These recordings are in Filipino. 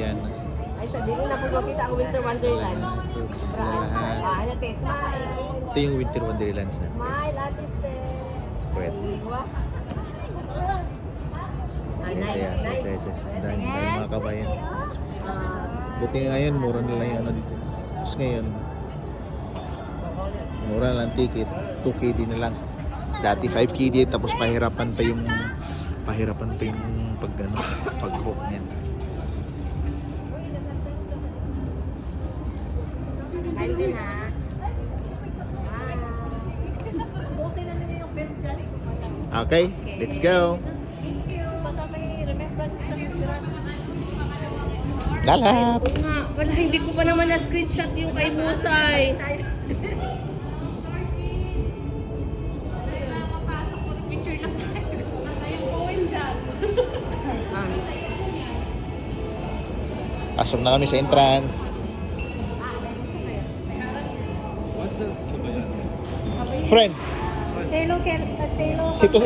Ayan. Ay, sa dito na po makita ang Winter Wonderland. Ito sila lahat. Ano te, smile. Ito yung Winter Wonderland sa Smile, atis te. Square. Iwa. Ah, nice, Saya, nice. saya, saya. Dahil mga kabayan. Ah, Buti nga ngayon, mura na lang yung ano dito. Tapos ngayon, mura lang ticket. 2KD na lang. Dati 5KD, tapos pahirapan pa yung pag ano, pag-book niyan. smile din ha. Okay, let's go. Galap! Oo nga, wala, hindi ko pa naman na-screenshot yung kay Musay. Pasok na kami sa entrance. Friend, Hello, hello. sito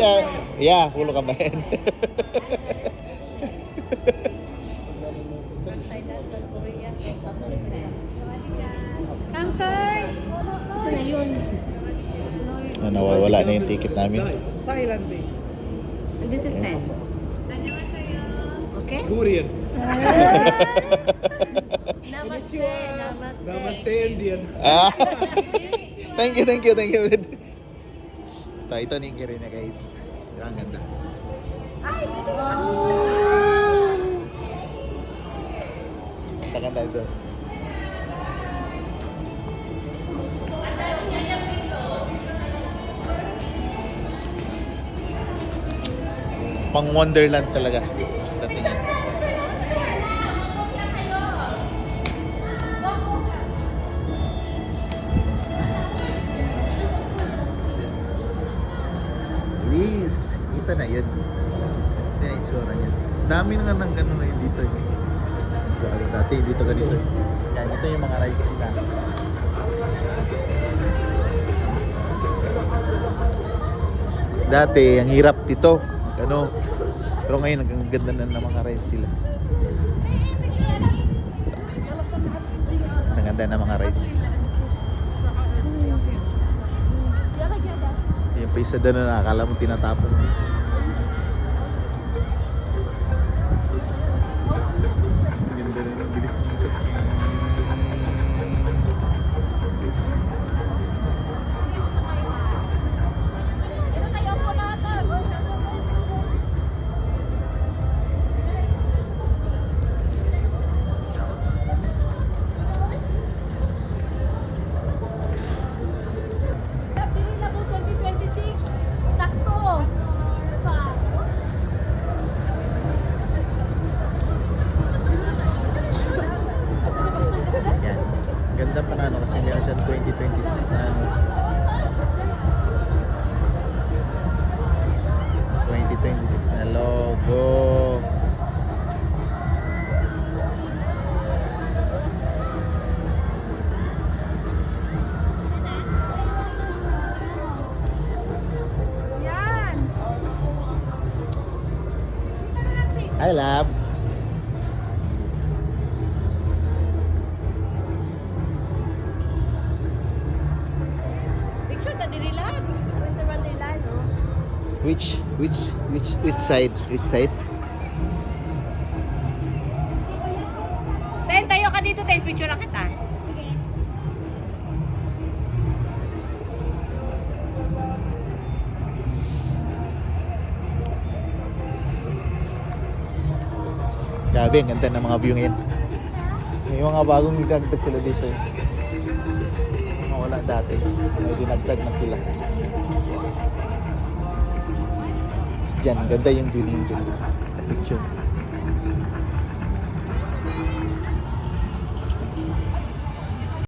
yeah, hulo ka ba yan? Uncle! Saan na yun? Nawawala na yung ticket namin. And this is 10. Okay? Korean. Namaste. Namaste. Namaste Indian. Ah, thank you. Ito ningki rin na guys. Ang ganda. Ang ganda ito. Pang Wonderland talaga. Dating. Iris, kita na yun. Ito na itsura niya. Dami na nga ng gano'n na yun dito. Dati dito ganito. Yan, ito yung mga rides nila. Dati, ang hirap dito. Ano? Pero ngayon, ang ganda na ng mga rides sila. Ang ganda ng mga rides. Yung pa isa doon na akala mo tinatapon. Ganda na ng bilis dito. Yan. Ganda pa na ano kasi meron siya 2026 na ano. 2026 na logo. Yan! I love. Picture na dirilan. Sa Winter Wonderland, no? Which side? Which side? Ten, tayo ka dito, Ten. Picture na kita. Grabe, ang ganda ng mga view ngayon. May mga bagong dinagdag sila dito. Mga wala dati. May dinagdag na sila. Tapos dyan, ganda yung view niyo dyan. The picture.